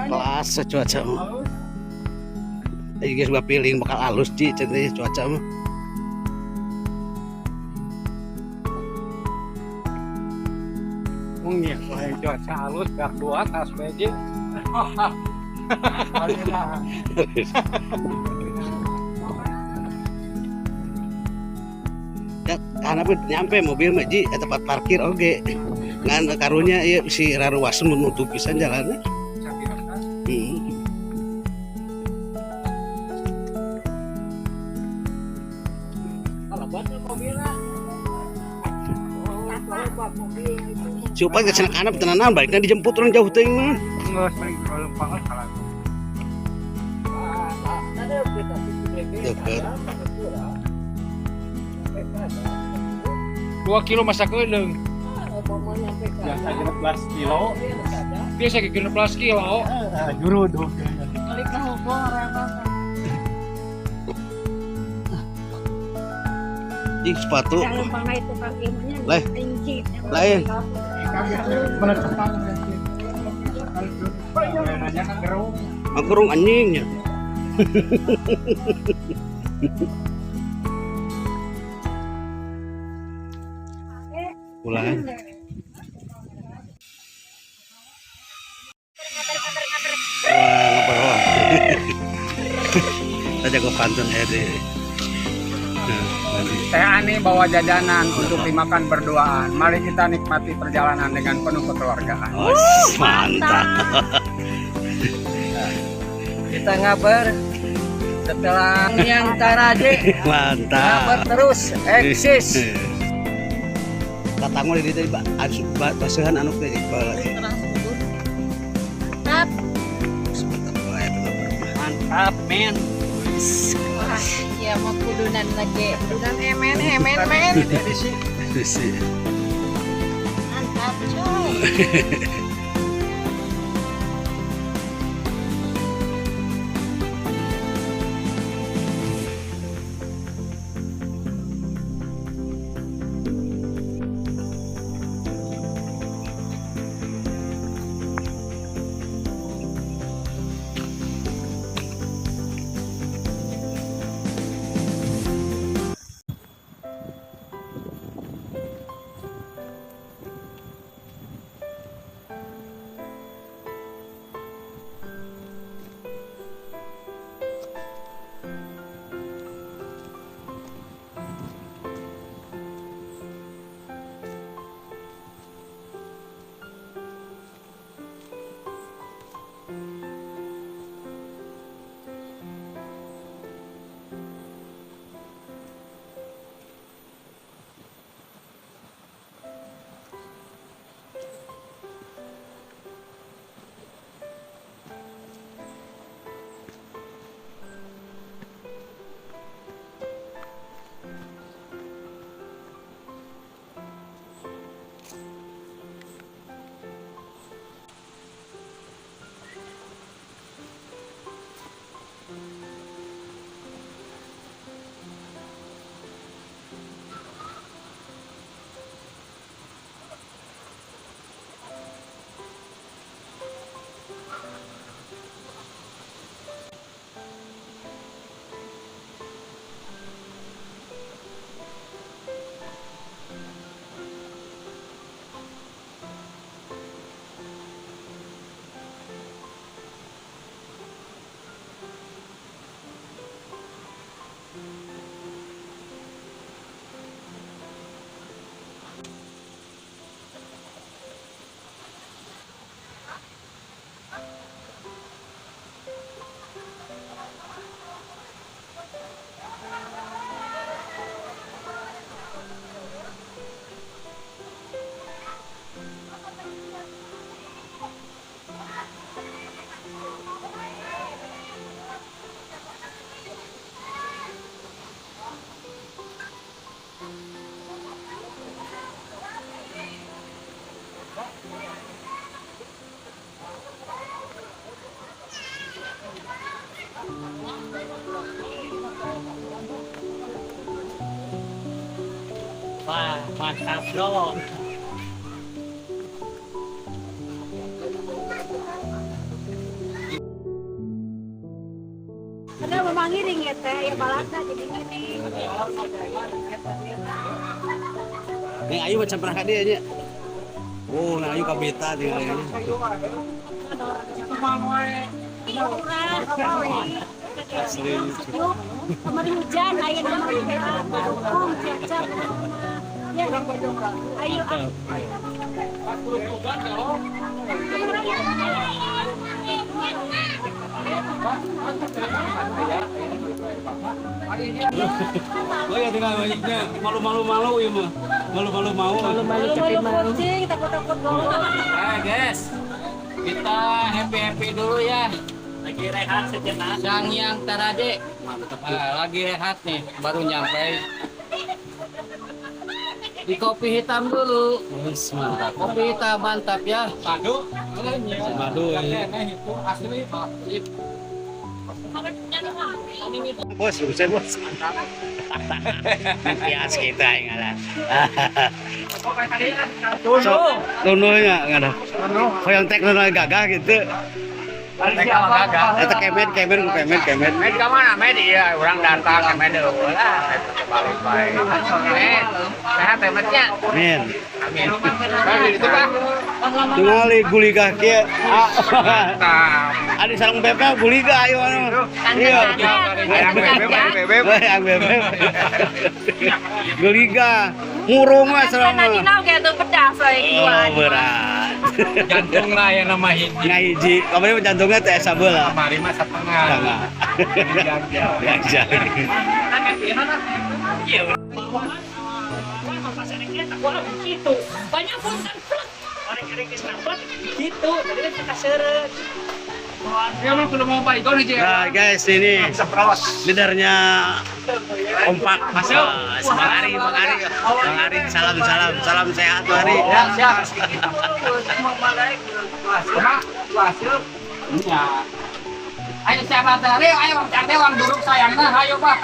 kelas cuaca mah. Ini guys gua piling bakal halus di centini cuaca mah. Mungkin lain cuaca halus dak dua tas beje. Karena nyampe mobil maji tempat parkir oke ngan karunya ya si raruas menutup pisan jalannya. Supaya ke sana kanan tenanan baiknya dijemput orang jauh teuing mah. Geus mending lempang salah. Deket. 2 kilo masa keudeng. Biasa 16 kilo. Biasa 16 kilo. Juru tuh. Balik ke hubung Jing sepatu. itu pakainya Lain. tinggi. Lain. Penetapan. Nanya kan gerung. Angkurung anjingnya. Pulang. Wah, kita jago pantun ya deh. Saya Ani bawa jajanan untuk dimakan berduaan. Mari kita nikmati perjalanan dengan penuh kekeluargaan. Oh, mantap. Kita ngabar setelah yang taraje. Mantap. Ngabar terus eksis. Tatangol di ditu basuhan anu teh Mantap. Mantap men. Wah, ya mau kudunan lagi. Kudunan emen men. Mantap, coy. Wah, mantap bro. ngiring ya teh, ya balada jadi ngiring. Neng Ayu macam pernah ka dia nya. Oh, Neng Ayu ka beta tinggal ini. Asli. Kemarin hujan, ayo nama dukung cecep. Ya, ayo. Oh ya tinggal banyaknya malu-malu ya mah. Malu-malu mau. Malu tapi malu. Takut-takut Guys, kita happy dulu ya. Lagi rehat sejenak. Yang Tarade, lagi rehat nih, baru nyampe. Di kopi hitam dulu. Mantap. Kopi hitam mantap ya. Madu. Madu ya. Itu asli. Bos, saya bos. Bias kita ingatlah. Tununya nggak ada. Oh yang teknologi gagah gitu. Eta kemet. Med ke mana? Med iya, orang datang ke Med dulu lah. Balik-balik. Med, sehat ya Mednya? Men. Amin. Bagi itu kan? Tungali guliga kieu. Mantap. Adi sareng bebek guliga ayo anu. Iya. Ayang bebek. Ayang bebek. Guliga. Ngurung mah sareng. Nanti nau kayak tuh pedas Oh, berat. Jantung lah yang nama hiji. Ngahiji. Kamari jantungnya teh sabeula. Kamari mah setengah. Tengah. Gajah. banyak pun gitu, jadi kita seret. Ya lu sudah mau baik aja. Nah guys, ini leadernya kompak. Masuk. Mangari. Salam sehat Mari. Ya, siap. Masuk. Iya. Ayo siapa tadi? Ayo cari uang duruk sayangnya. Ayo Pak.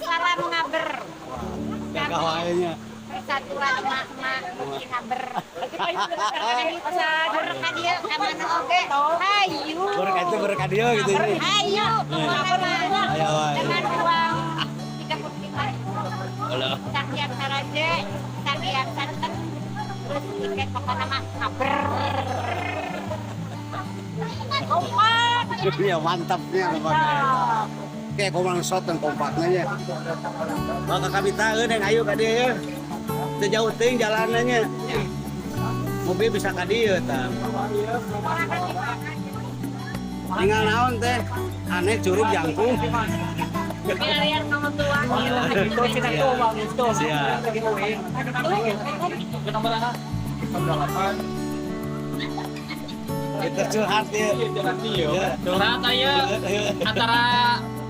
Salam ngaber. Gagah wae Persatuan emak-emak mungkin ngaber. Sadur ka dieu ka mana oge. Hayu. Berkah dia gitu ini. Hayu. Ayo wae. Dengan uang 35.000. Halo. Sakian Saraje, sakian santen. Terus tiket pokokna mah ngaber. Kompak. Ya mantapnya pokoknya. Kayak komang shot dan kompaknya ya. Bakal kami tahu dan ayo ka dia ya. Sejauh ting jalanannya. Mobil bisa ka dieu tah. Tinggal naon teh? Aneh curug jangkung. Kalian kamu tuang. Itu kita tuh Bang itu. Siap. Kita curhat ya. Curhat aja antara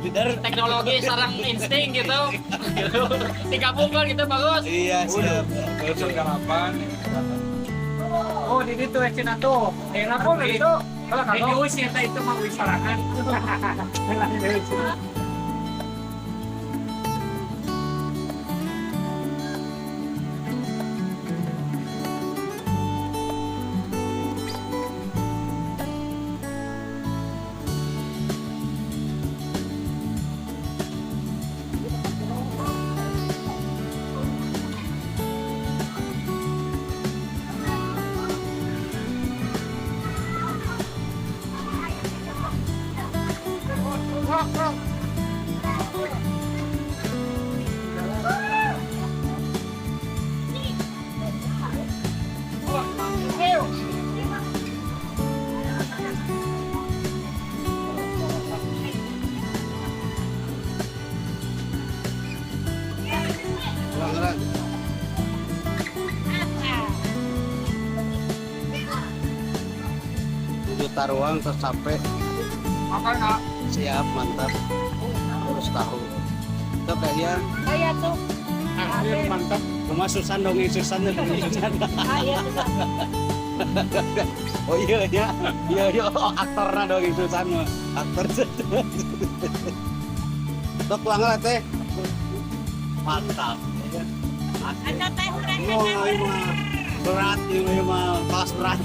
Leader. teknologi sarang insting gitu. Digabungkan gitu bagus. Iya siap. Oh, di situ Cina tuh. Enak kok gitu. Kalau kalau itu mau wisarakan. Taruang tercapai. Makanya Siap, mantap. Terus tahu. Itu kayaknya Saya tuh. mantap. rumah Susan dongeng Susan. Ayo. Oh iya. Oh, aktorna dongeng Susan mah. Aktor. Tok pulang teh. Mantap. Anda teh Oh, iya. Berat ini mah kelas berat.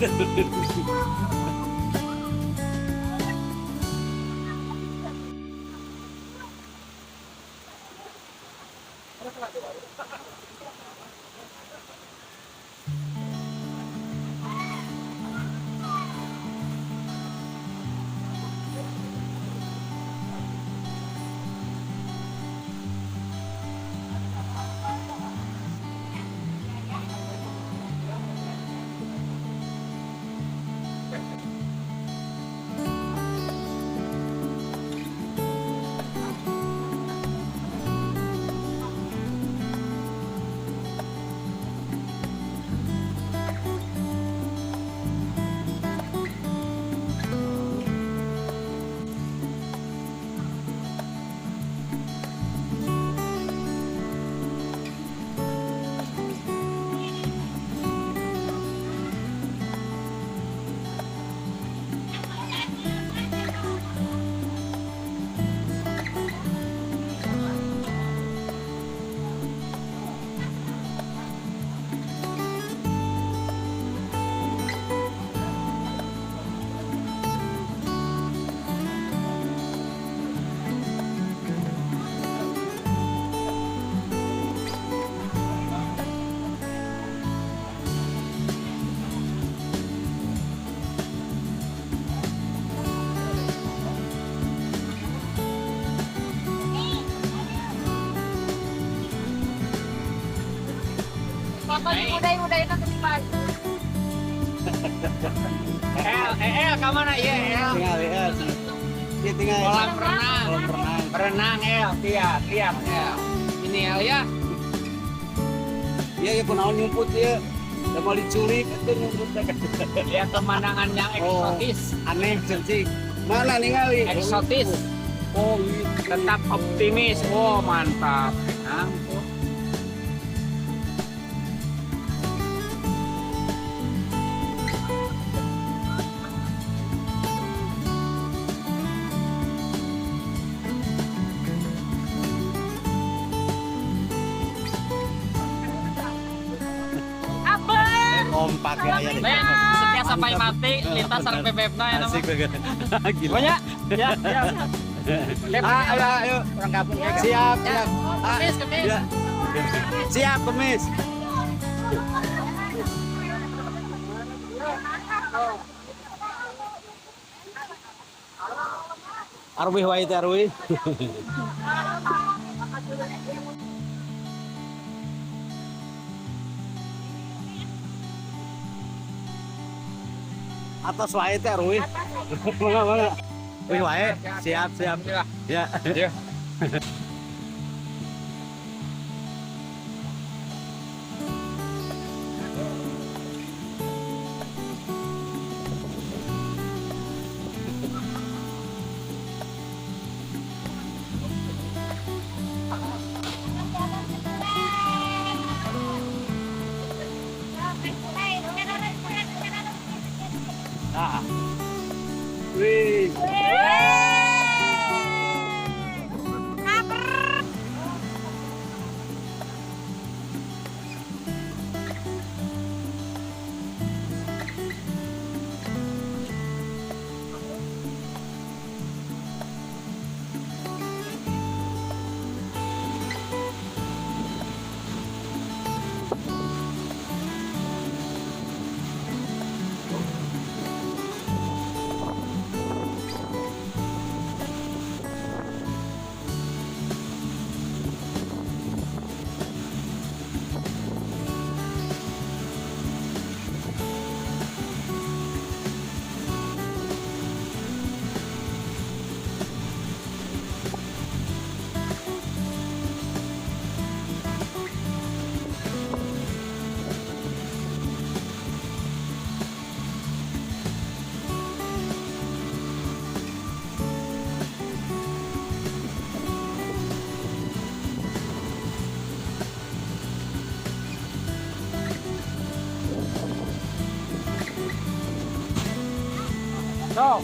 Udah nanti dibagi. Kemana ya? Tinggal ya. Dia tinggal. Kolam renang. Kolam renang. Berenang tiap ini ya. Iya, ya kunaon nyumput ya. Udah mau diculik itu nyumput. Lihat pemandangan yang eksotis. Aneh cecik. Mana ningali? Eksotis. Oh, iya. Tetap optimis. Oh, mantap. Nah, kompak ya ya. Men, setia sampai mati lintas sareng PPF-na ya nama. Asik banget. Gila. Banyak. Ya. Ayo. Orang kampung ya. Siap, Ya. siap. Kemis. Ya. Siap, kemis. Arwih wae teh arwih. Atas wae teh arwih. Mana? Wih wae, siap. Ya. Nah. Wih. So.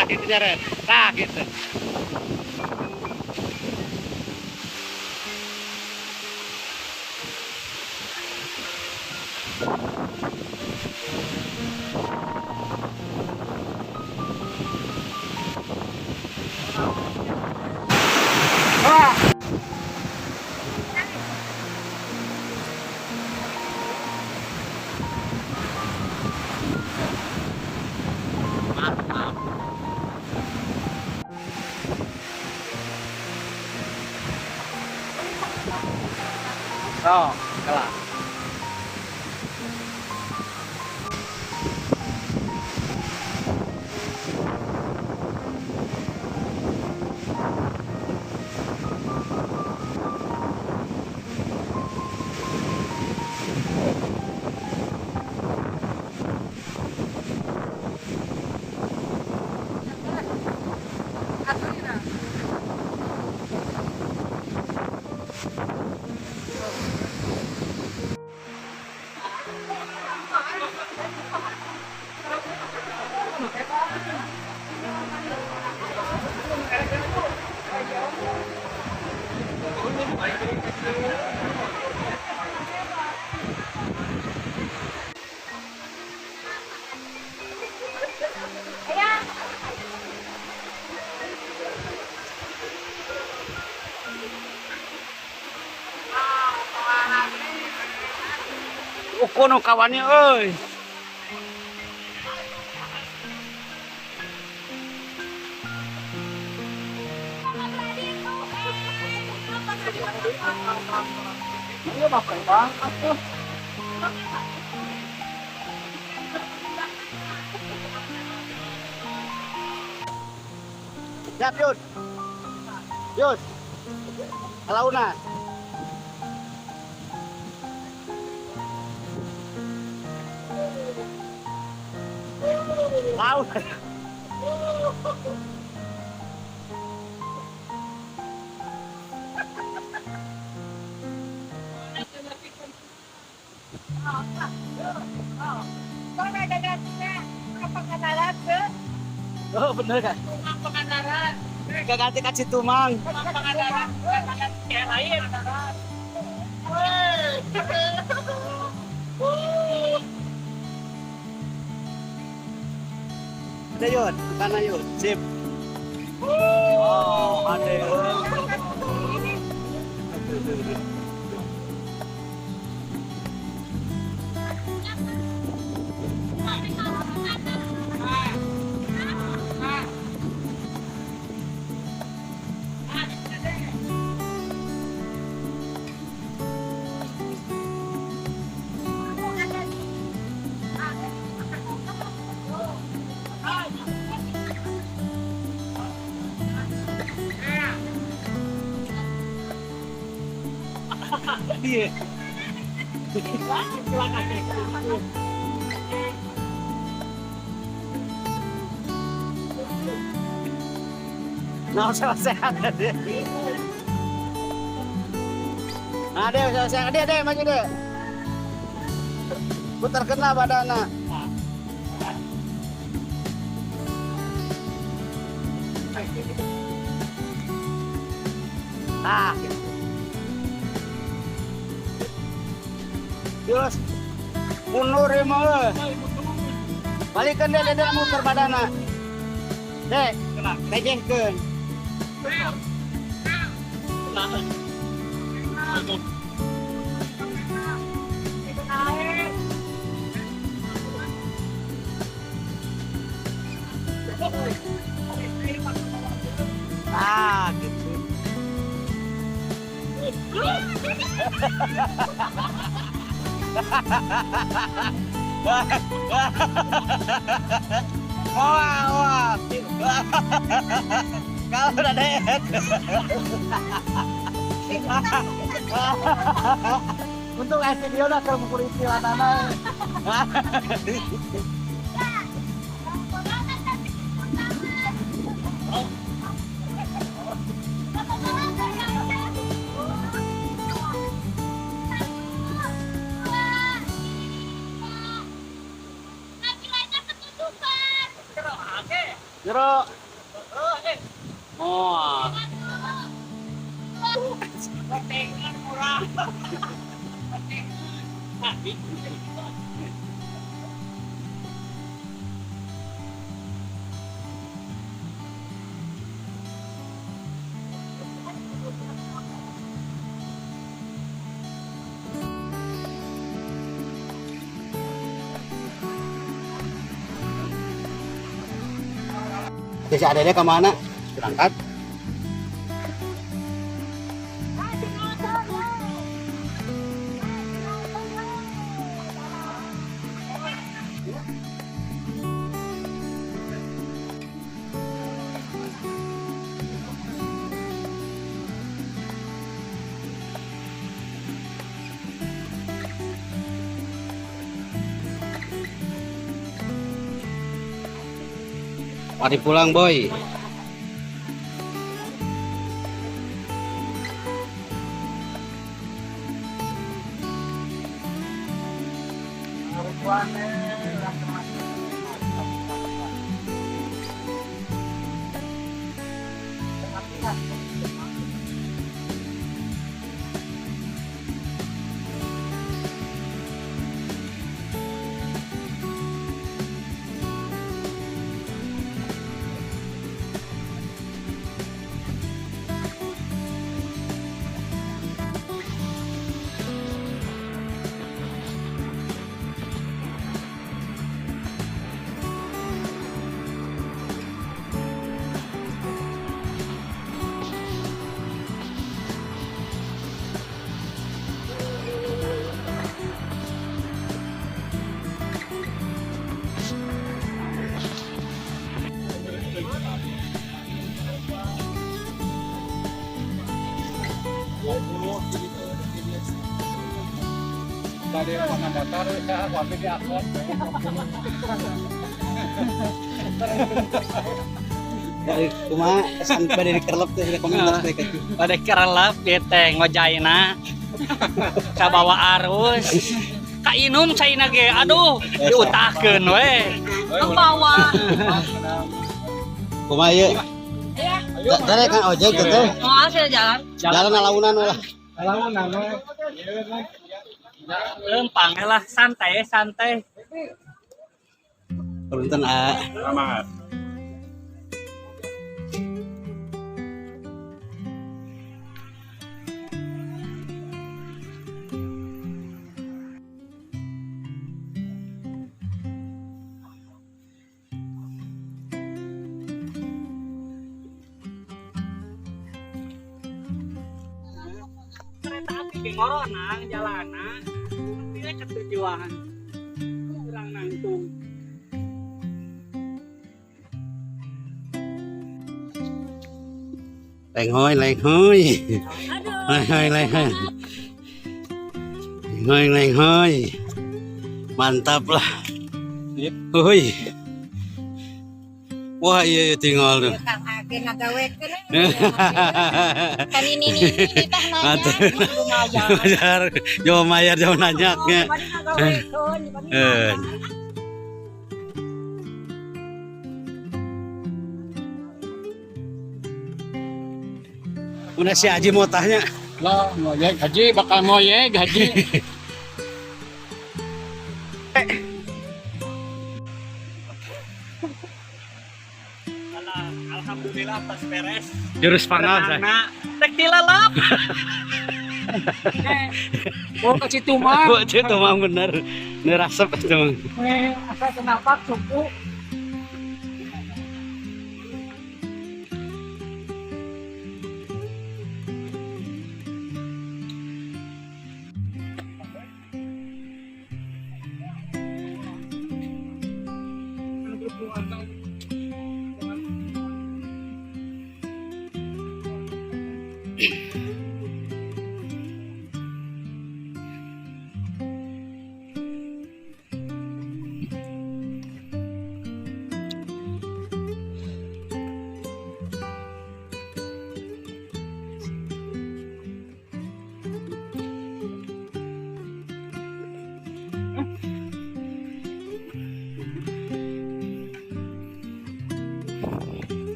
kaki kejeret. Nah, gitu. Ah. Oh, kalah. Kono kawannya euy. Iya bapak banget tuh. Siap Yud. Yud. Kalauna. Tahu. Oh bener kan? Gak ganti kasih tumang. Ada Yud, mana Yud? Sip. Oh, ada. Iya. Nah, sehat deh. Nah, deh, sehat deh, maju deh. Putar kena badannya. Ah. Terus mundur ya mau. Balikan deh muter badannya. Dek, lejengkeun. Ah, gitu. Wah. Kalau udah deh. Untung video udah kerumuh istilah tanah. Jeruk. Oh. Gotengan murah. Jadi adanya kemana? Berangkat. Mari pulang, boy. Dari mana datar ya, wapi di akun. Cuma sampai dari kerlep tuh komentar mereka. Pada kerelap bete ngojaina. Kabawa arus. Ka inum caina ge. Aduh, diutahkeun we. Kabawa. Kumaha ieu? Dari kan ojek gitu. Oh, saya jalan. Jalan alaunan lah. Lempang lah, santai santai. Punten A. Selamat. Kereta api di Ngorona jalanan. Dia ketujuan kurang nangtung. Leng hoi. Leng hoi. Leng hoi. Mantap lah. Hoi. Wah iya tinggal tuh. Kang Agen ngagawekeun. Kan ini teh nanya lumayan. Ngajar jauh mayar jauh nanyaknya. Udah si Haji mau tanya. Lah, ngoyek haji bakal ngoyek haji. Alhamdulillah pas beres. Jurus pangal saya. Tek dilalap. Oh ke situ mah. Buat itu mah bener. Nerasep itu mah. Asa kenapa suku?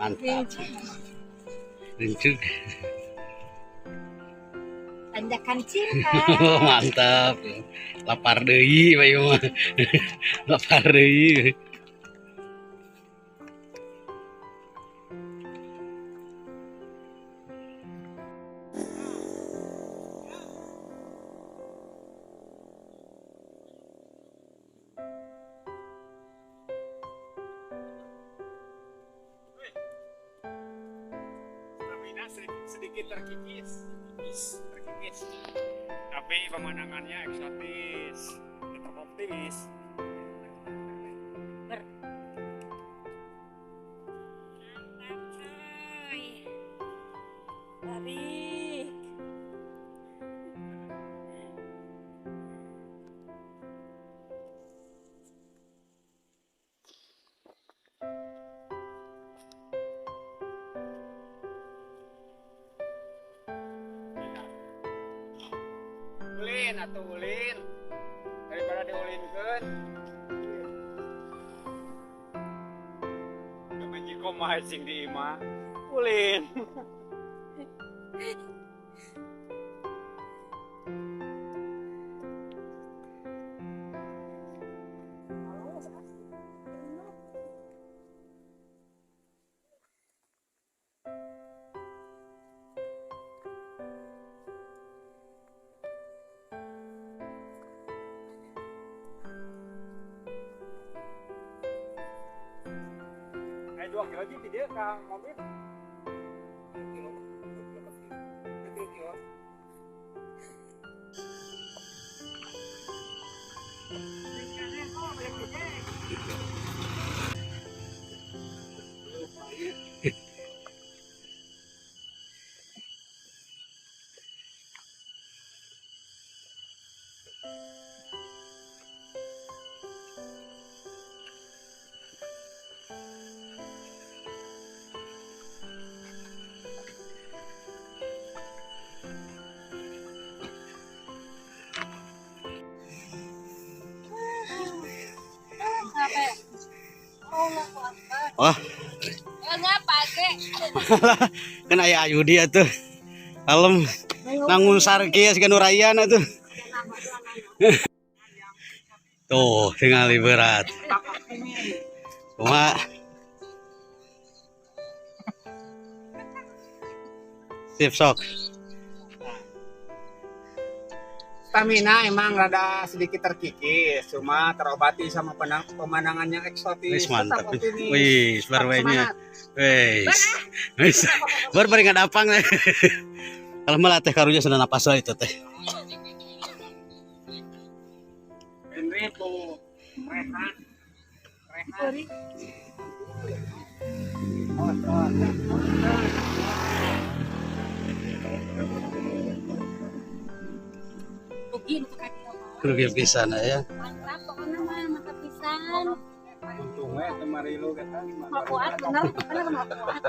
Mantap. Rincuk. Tanjakan cinta. Mantap. Lapar deui bayu mah. Lapar deui. Sedikit terkikis, tapi pemandangannya eksotis, tetap optimis. Mantap coy. Tarik. Ulin atau ulin daripada diulinkeun. Kemenji komaha sing di imah ulin. Ayo 2 kilo aja di dia ke mobil. 2 kilo. 2 kilo. Wah, Enggak pakai. kan aya Ayudi atuh. Kalem nangun sarkias kan urayana tuh. Tuh, tinggal berat. Cuma sip sok. Stamina emang rada sedikit terkikis, cuma terobati sama pemandangan yang eksotis. Wis mantap. Tetap optimis. Wis barwenya. Semangat. Wis. Bar bari ngadapang teh. Kalau malah teh karunya sudah napas wae itu teh. Henry tuh rehat. Rugi untuk kaki apa? Rugi pisan ya. Mantap pokoknya mah mantap pisan. Untungnya kemarin lu kata Mau kuat bener mau kuat.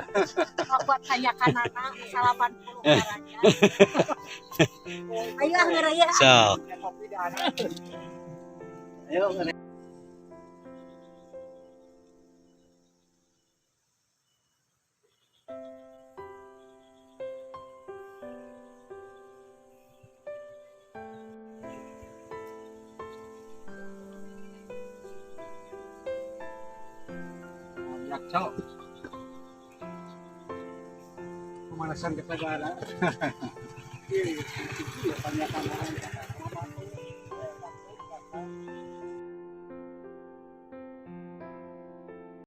Mau kuat tanyakan anak 80 orangnya. Ayo ah ngeraya. Sok. Ayo cok pemanasan kesadaran. Iya, tanyakan orang.